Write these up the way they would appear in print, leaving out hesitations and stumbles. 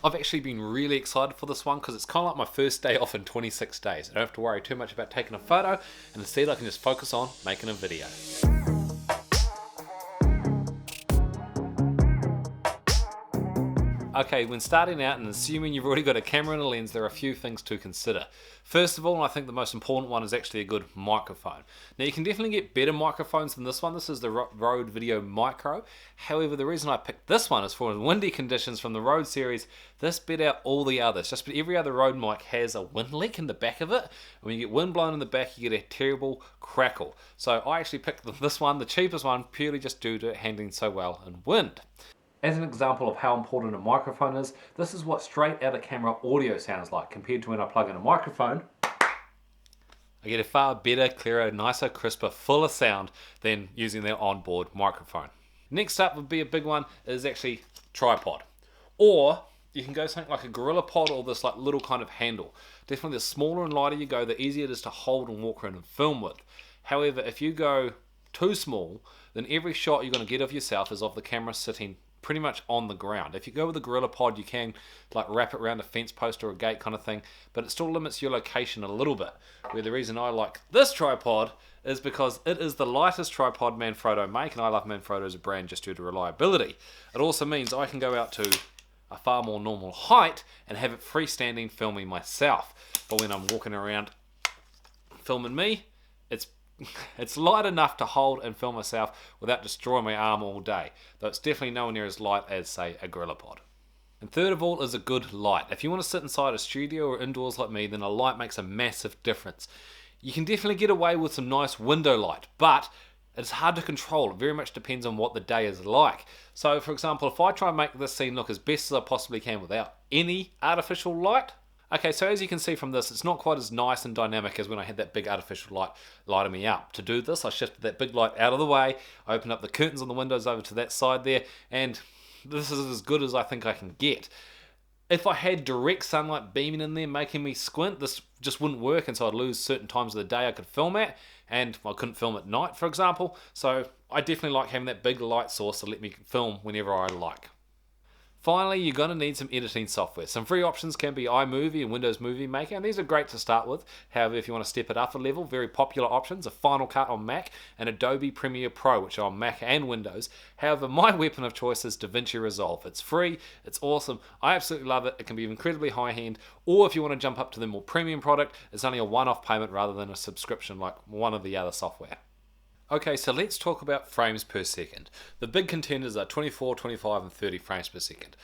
I've actually been really excited for this one because it's kind of like my first day off in 26 days. I don't have to worry too much about taking a photo, and instead I can just focus on making a video. Okay, when starting out and assuming you've already got a camera and a lens, there are a few things to consider. First of all, and I think the most important one, is actually a good microphone. Now you can definitely get better microphones than this one. This is the Rode VideoMicro. However, the reason I picked this one is for windy conditions from the Rode series. This beat out all the others. Just every other Rode mic has a wind leak in the back of it. And when you get wind blown in the back, you get a terrible crackle. So I actually picked this one, the cheapest one, purely just due to it handling so well in wind. As an example of how important a microphone is, this is what straight out of camera audio sounds like compared to when I plug in a microphone. I get a far better, clearer, nicer, crisper, fuller sound than using their onboard microphone. Next up would be a big one is actually tripod. Or you can go something like a Gorilla Pod or this like little kind of handle. Definitely the smaller and lighter you go, the easier it is to hold and walk around and film with. However, if you go too small, then every shot you're going to get of yourself is of the camera sitting pretty much on the ground. If you go with a Gorilla Pod, you can like wrap it around a fence post or a gate kind of thing, but it still limits your location a little bit. Where the reason I like this tripod is because it is the lightest tripod Manfrotto make, and I love Manfrotto as a brand just due to reliability. It also means I can go out to a far more normal height and have it freestanding filming myself. But when I'm walking around filming me, it's light enough to hold and film myself without destroying my arm all day, though it's definitely nowhere near as light as, say, a Gorilla Pod. And third of all is a good light. If you want to sit inside a studio or indoors like me, then a light makes a massive difference. You can definitely get away with some nice window light, but it's hard to control. It very much depends on what the day is like. So, for example, if I try and make this scene look as best as I possibly can without any artificial light, okay, so as you can see from this, it's not quite as nice and dynamic as when I had that big artificial light lighting me up. To do this, I shifted that big light out of the way, I opened up the curtains on the windows over to that side there, and this is as good as I think I can get. If I had direct sunlight beaming in there making me squint, this just wouldn't work, and so I'd lose certain times of the day I could film at, and I couldn't film at night, for example. So I definitely like having that big light source to let me film whenever I like. Finally, you're going to need some editing software. Some free options can be iMovie and Windows Movie Maker, and these are great to start with. However, if you want to step it up a level, very popular options are Final Cut on Mac and Adobe Premiere Pro, which are on Mac and Windows. However, my weapon of choice is DaVinci Resolve. It's free, it's awesome, I absolutely love it, it can be incredibly high-end, or if you want to jump up to the more premium product, it's only a one-off payment rather than a subscription like one of the other software. Okay, so let's talk about frames per second. The big contenders are 24, 25 and 30 frames per second.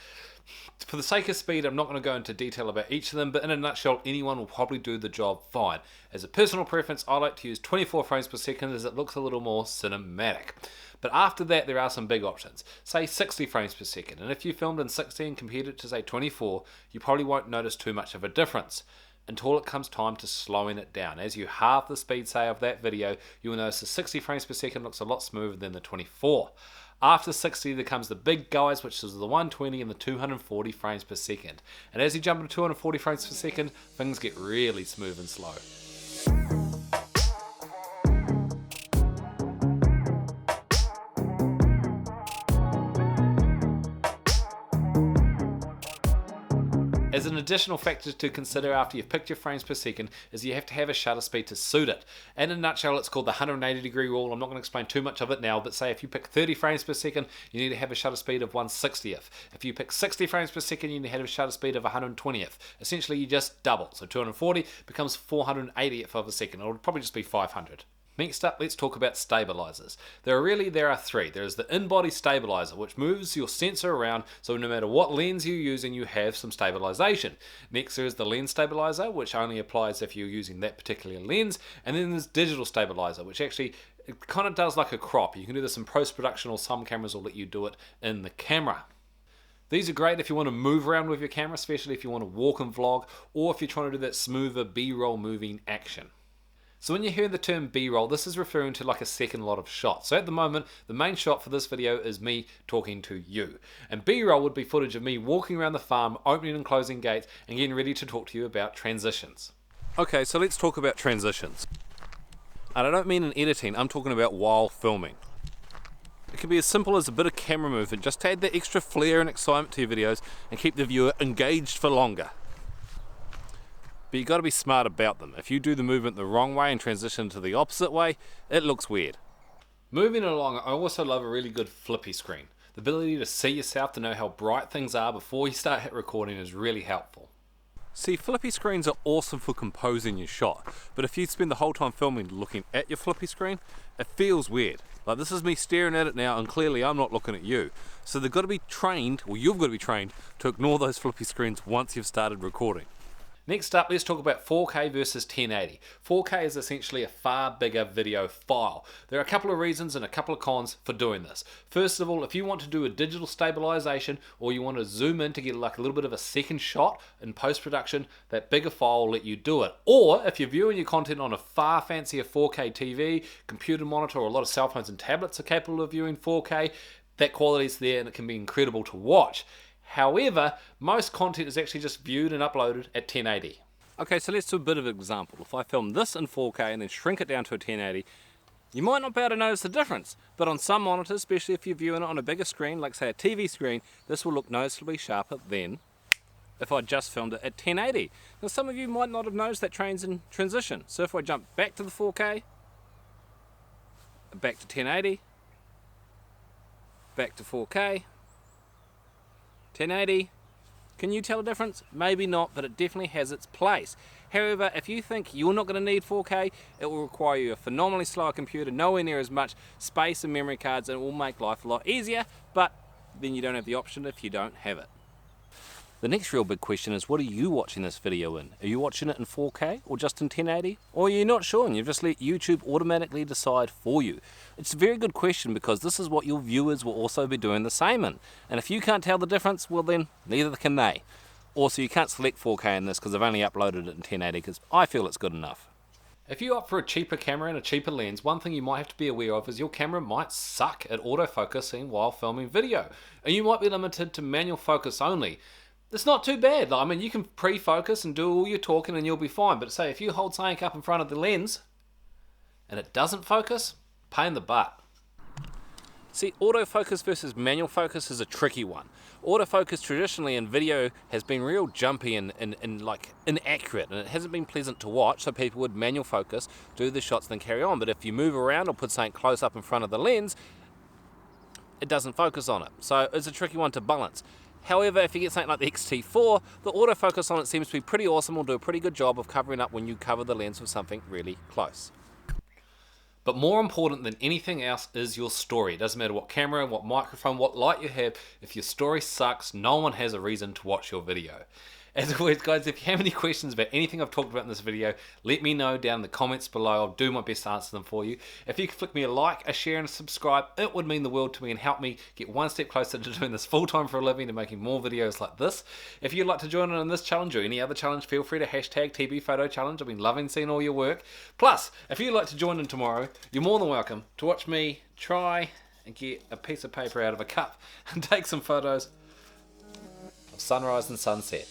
For the sake of speed, I'm not going to go into detail about each of them, but in a nutshell, anyone will probably do the job fine. As a personal preference, I like to use 24 frames per second as it looks a little more cinematic. But after that, there are some big options. Say 60 frames per second, and if you filmed in 60 and compared it to say 24, you probably won't notice too much of a difference until it comes time to slowing it down. As you halve the speed, say, of that video, you will notice the 60 frames per second looks a lot smoother than the 24. After 60, there comes the big guys, which is the 120 and the 240 frames per second. And as you jump to 240 frames per second, things get really smooth and slow. As an additional factor to consider after you've picked your frames per second is you have to have a shutter speed to suit it. In a nutshell, it's called the 180 degree rule. I'm not going to explain too much of it now, but say if you pick 30 frames per second, you need to have a shutter speed of 1/60th. If you pick 60 frames per second, you need to have a shutter speed of 120th. Essentially, you just double. So 240 becomes 480th of a second. It'll probably just be 500. Next up, let's talk about stabilizers. There are three. There's the in-body stabilizer, which moves your sensor around, so no matter what lens you're using, you have some stabilization. Next, there is the lens stabilizer, which only applies if you're using that particular lens. And then there's digital stabilizer, which actually it kind of does like a crop. You can do this in post-production, or some cameras will let you do it in the camera. These are great if you want to move around with your camera, especially if you want to walk and vlog, or if you're trying to do that smoother B-roll moving action. So when you hear the term B-roll, this is referring to like a second lot of shots. So at the moment, the main shot for this video is me talking to you. And B-roll would be footage of me walking around the farm, opening and closing gates, and getting ready to talk to you about transitions. Okay, so let's talk about transitions. And I don't mean in editing, I'm talking about while filming. It can be as simple as a bit of camera movement, just to add that extra flair and excitement to your videos and keep the viewer engaged for longer. But you've got to be smart about them. If you do the movement the wrong way and transition to the opposite way, it looks weird. Moving along, I also love a really good flippy screen. The ability to see yourself, to know how bright things are before you start hit recording is really helpful. See, flippy screens are awesome for composing your shot, but if you spend the whole time filming looking at your flippy screen, it feels weird. Like, this is me staring at it now and clearly I'm not looking at you. So they've got to be trained, or you've got to be trained, to ignore those flippy screens once you've started recording. Next up, let's talk about 4K versus 1080. 4K is essentially a far bigger video file. There are a couple of reasons and a couple of cons for doing this. First of all, if you want to do a digital stabilization or you want to zoom in to get like a little bit of a second shot in post-production, that bigger file will let you do it. Or if you're viewing your content on a far fancier 4K TV, computer monitor, or a lot of cell phones and tablets are capable of viewing 4K, that quality is there and it can be incredible to watch. However, most content is actually just viewed and uploaded at 1080. Okay, so let's do a bit of an example. If I film this in 4K and then shrink it down to a 1080, you might not be able to notice the difference, but on some monitors, especially if you're viewing it on a bigger screen, like say a TV screen, this will look noticeably sharper than if I just filmed it at 1080. Now some of you might not have noticed that transition. So if I jump back to the 4K, back to 1080, back to 4K, 1080, can you tell a difference? Maybe not, but it definitely has its place. However, if you think you're not going to need 4K, it will require you a phenomenally slower computer, nowhere near as much space and memory cards, and it will make life a lot easier, but then you don't have the option if you don't have it. The next real big question is, what are you watching this video in? Are you watching it in 4K or just in 1080? Or are you not sure and you've just let YouTube automatically decide for you? It's a very good question because this is what your viewers will also be doing the same in. And if you can't tell the difference, well then, neither can they. Also, you can't select 4K in this because I've only uploaded it in 1080 because I feel it's good enough. If you opt for a cheaper camera and a cheaper lens, one thing you might have to be aware of is your camera might suck at autofocusing while filming video. And you might be limited to manual focus only. It's not too bad. I mean, you can pre-focus and do all your talking and you'll be fine. But say if you hold something up in front of the lens and it doesn't focus, pain in the butt. See, autofocus versus manual focus is a tricky one. Autofocus traditionally in video has been real jumpy and like inaccurate, and it hasn't been pleasant to watch, so people would manual focus, do the shots, then carry on. But if you move around or put something close up in front of the lens, it doesn't focus on it. So it's a tricky one to balance. However, if you get something like the X-T4, the autofocus on it seems to be pretty awesome. Will do a pretty good job of covering up when you cover the lens with something really close. But more important than anything else is your story. It doesn't matter what camera, what microphone, what light you have. If your story sucks, no one has a reason to watch your video. As always, guys, if you have any questions about anything I've talked about in this video, let me know down in the comments below. I'll do my best to answer them for you. If you could flick me a like, a share, and a subscribe, it would mean the world to me and help me get one step closer to doing this full-time for a living and making more videos like this. If you'd like to join in on this challenge or any other challenge, feel free to hashtag TB Photo Challenge. I've been loving seeing all your work. Plus, if you'd like to join in tomorrow, you're more than welcome to watch me try and get a piece of paper out of a cup and take some photos of sunrise and sunset.